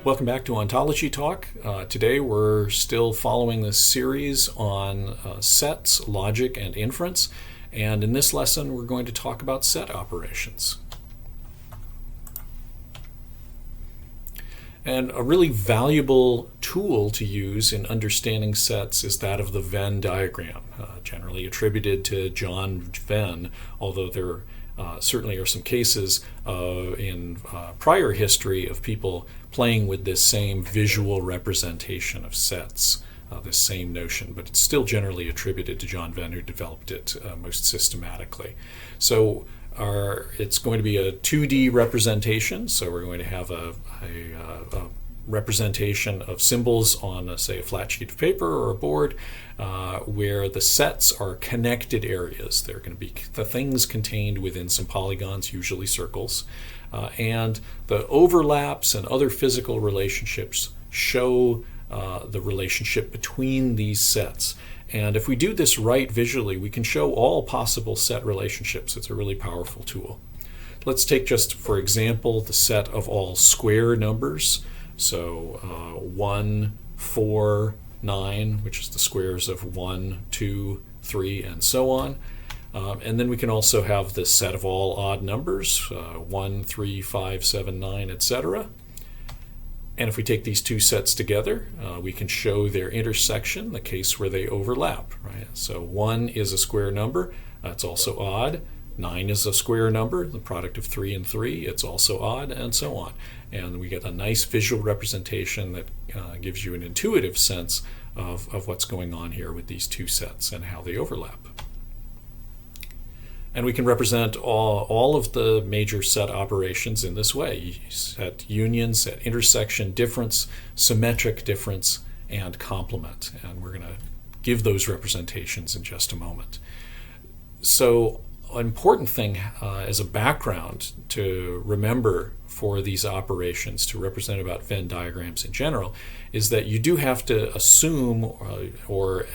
Welcome back to Ontology Talk. Today we're still following this series on sets, logic, and inference. And in this lesson we're going to talk about set operations. And a really valuable tool to use in understanding sets is that of the Venn diagram, generally attributed to John Venn, although there certainly are some cases in prior history of people playing with this same visual representation of sets, this same notion, but it's still generally attributed to John Venn, who developed it most systematically. So it's going to be a 2D representation, so we're going to have a representation of symbols on, say, a flat sheet of paper or a board, where the sets are connected areas. They're going to be the things contained within some polygons, usually circles, and the overlaps and other physical relationships show the relationship between these sets. And if we do this right visually, we can show all possible set relationships. It's a really powerful tool. Let's take just, for example, the set of all square numbers. So 1, 4, 9, which is the squares of 1, 2, 3, and so on. And then we can also have the set of all odd numbers, 1, 3, 5, 7, 9, etc. And if we take these two sets together, we can show their intersection, the case where they overlap. Right? So 1 is a square number, it's also odd. 9 is a square number, the product of 3 and 3, it's also odd, and so on. And we get a nice visual representation that gives you an intuitive sense of what's going on here with these two sets and how they overlap. And we can represent all of the major set operations in this way: set union, set intersection, difference, symmetric difference, and complement. And we're going to give those representations in just a moment. So an important thing as a background to remember for these operations to represent about Venn diagrams in general is that you do have to assume, or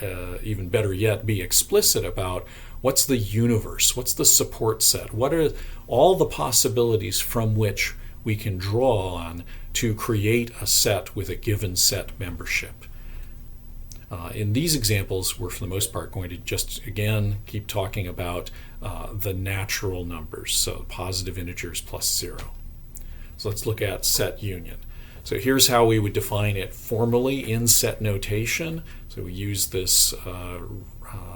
even better yet, be explicit about what's the universe, what's the support set, what are all the possibilities from which we can draw on to create a set with a given set membership. In these examples, we're for the most part going to just, again, keep talking about the natural numbers, so positive integers plus 0. So let's look at set union. So here's how we would define it formally in set notation. So we use this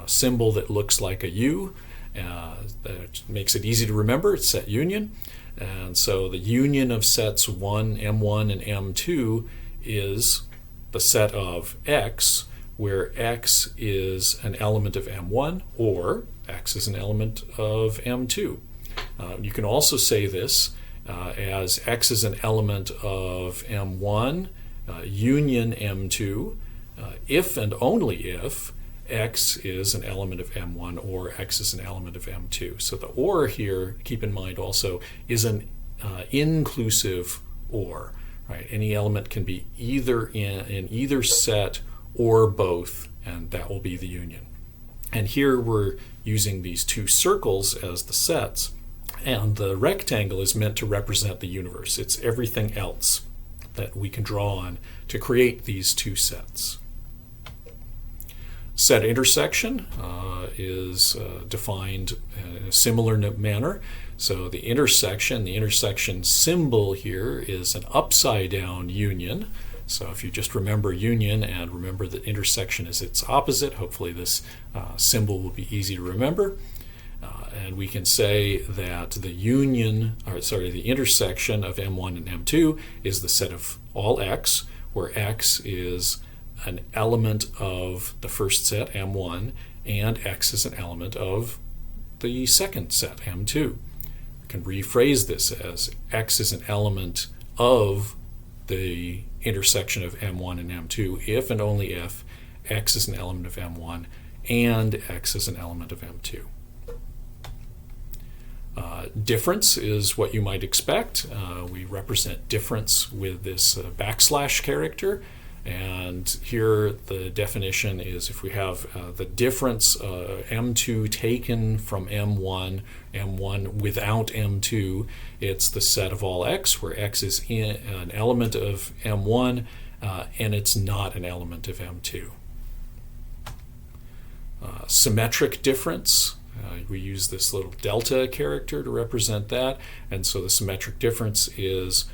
symbol that looks like a U. That makes it easy to remember. It's set union. And so the union of sets M1 and M2 is the set of X, where X is an element of M1 or X is an element of M2. You can also say this as X is an element of M1 union M2 if and only if X is an element of M1 or X is an element of M2. So the or here, keep in mind also, is an inclusive or. Right? Any element can be either in either set or both, and that will be the union. And here we're using these two circles as the sets, and the rectangle is meant to represent the universe. It's everything else that we can draw on to create these two sets. Set intersection is defined in a similar manner. So the intersection symbol here is an upside down union. So if you just remember union and remember that intersection is its opposite, hopefully this symbol will be easy to remember. And we can say that the intersection of M1 and M2 is the set of all X, where X is an element of the first set, M1, and X is an element of the second set, M2. We can rephrase this as X is an element of the intersection of M1 and M2 if and only if X is an element of M1 and X is an element of M2. Difference is what you might expect. We represent difference with this backslash character, And here the definition is if we have the difference M2 taken from M1, M1 without M2, it's the set of all X, where X is an element of M1 and it's not an element of M2. Symmetric difference, we use this little delta character to represent that, and so the symmetric difference is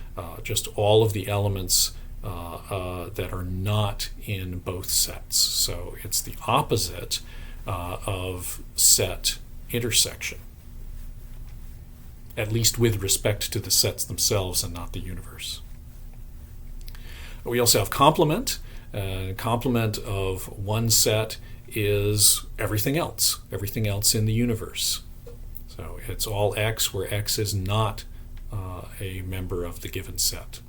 just all of the elements that are not in both sets. So it's the opposite of set intersection, at least with respect to the sets themselves and not the universe. We also have complement. Complement of one set is everything else in the universe. So it's all X where X is not a member of the given set.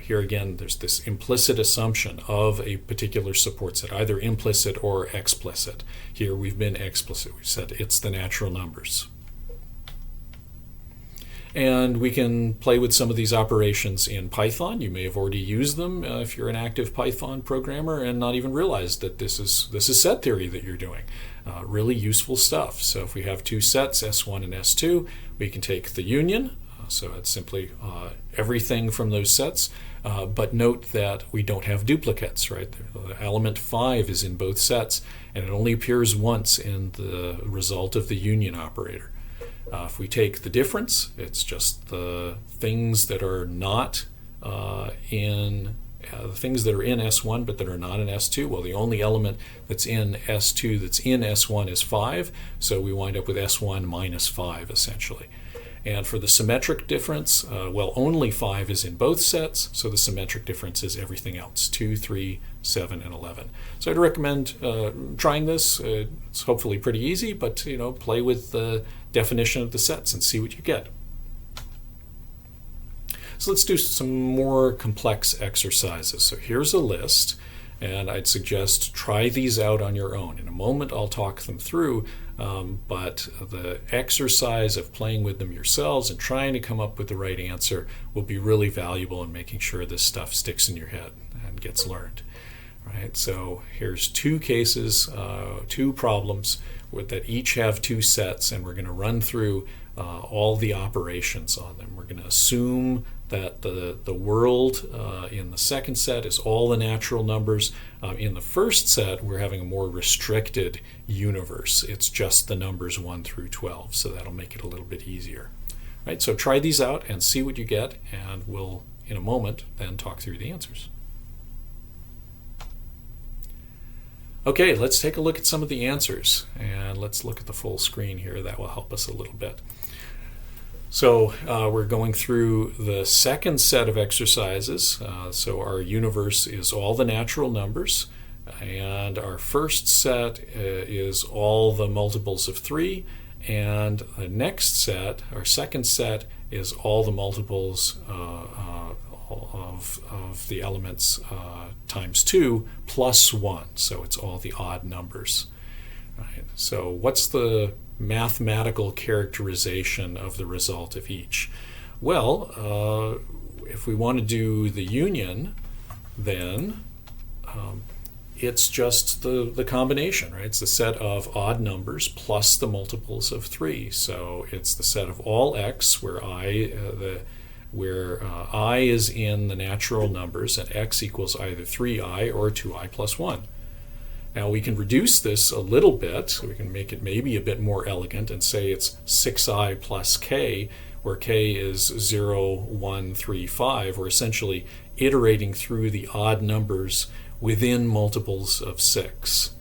Here again, there's this implicit assumption of a particular support set, either implicit or explicit. Here we've been explicit. We've said it's the natural numbers. And we can play with some of these operations in Python. You may have already used them if you're an active Python programmer and not even realized that this is set theory that you're doing. Really useful stuff. So if we have two sets, S1 and S2, we can take the union. So it's simply everything from those sets, but note that we don't have duplicates, right? The element 5 is in both sets, and it only appears once in the result of the union operator. If we take the difference, it's just the things that are not in the things that are in S1 but that are not in S2. Well, the only element that's in S2 that's in S1 is 5, so we wind up with S1 minus 5 essentially. And for the symmetric difference, well, only 5 is in both sets, so the symmetric difference is everything else, 2, 3, 7, and 11. So I'd recommend trying this. It's hopefully pretty easy, but play with the definition of the sets and see what you get. So let's do some more complex exercises. So here's a list, and I'd suggest try these out on your own. In a moment, I'll talk them through, but the exercise of playing with them yourselves and trying to come up with the right answer will be really valuable in making sure this stuff sticks in your head and gets learned. Right? So here's two cases, two problems that each have two sets, and we're going to run through all the operations on them. We're going to assume that the world in the second set is all the natural numbers. In the first set, we're having a more restricted universe. It's just the numbers 1 through 12, so that'll make it a little bit easier. Right, so try these out and see what you get, and we'll, in a moment, then talk through the answers. Okay, let's take a look at some of the answers, and let's look at the full screen here. That will help us a little bit. So we're going through the second set of exercises. So our universe is all the natural numbers, and our first set is all the multiples of 3, and the next set, our second set, is all the multiples of the elements times 2 plus 1. So it's all the odd numbers. Right. So what's the mathematical characterization of the result of each? Well, if we want to do the union, then it's just the combination, right? It's the set of odd numbers plus the multiples of 3. So it's the set of all x where I is in the natural numbers and x equals either 3i or 2i plus 1. Now we can reduce this a little bit, so we can make it maybe a bit more elegant and say it's 6i plus k, where k is 0, 1, 3, 5. We're essentially iterating through the odd numbers within multiples of 6.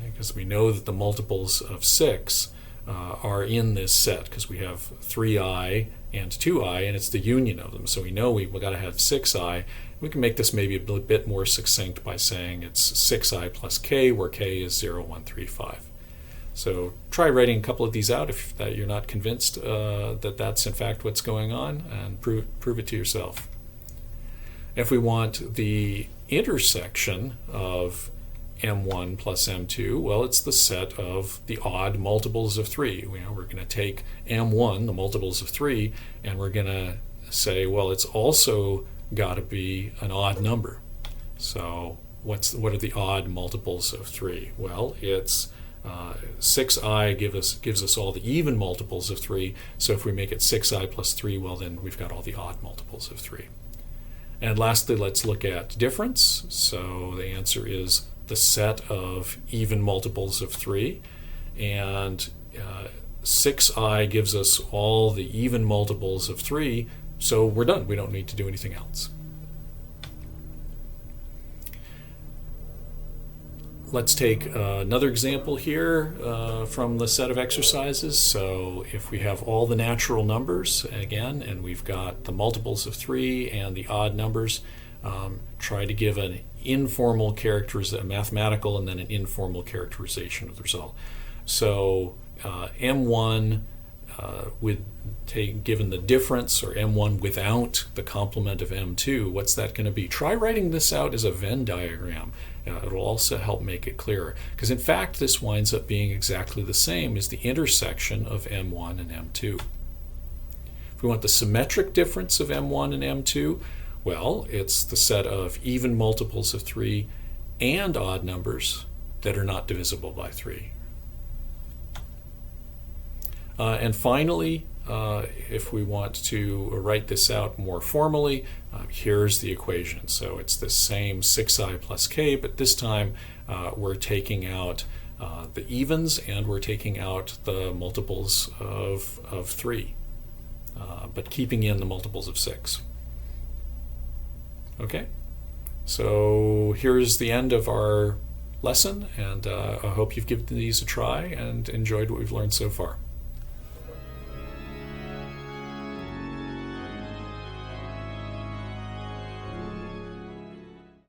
Because we know that the multiples of 6 are in this set, because we have 3i and 2i, and it's the union of them. So we know we've got to have 6i. We can make this maybe a bit more succinct by saying it's 6i plus k, where k is 0, 1, 3, 5. So try writing a couple of these out if you're not convinced that that's in fact what's going on, and prove it to yourself. If we want the intersection of m1 plus m2, well, it's the set of the odd multiples of 3. We're going to take m1, the multiples of 3, and we're going to say, well, it's also got to be an odd number. So what are the odd multiples of 3? Well, it's 6i gives us all the even multiples of 3. So if we make it 6i plus 3, well, then we've got all the odd multiples of 3. And lastly, let's look at difference. So the answer is the set of even multiples of 3. And 6i gives us all the even multiples of 3. So we're done. We don't need to do anything else. Let's take another example here from the set of exercises. So if we have all the natural numbers again, and we've got the multiples of 3 and the odd numbers, try to give an informal characterization, a mathematical and then an informal characterization of the result. So M1 given the difference, or M1 without the complement of M2, what's that going to be? Try writing this out as a Venn diagram. It'll also help make it clearer, because in fact this winds up being exactly the same as the intersection of M1 and M2. If we want the symmetric difference of M1 and M2, well, it's the set of even multiples of 3 and odd numbers that are not divisible by 3. And finally, if we want to write this out more formally, here's the equation. So it's the same 6i plus k, but this time we're taking out the evens and we're taking out the multiples of 3, but keeping in the multiples of 6. Okay, so here's the end of our lesson, and I hope you've given these a try and enjoyed what we've learned so far.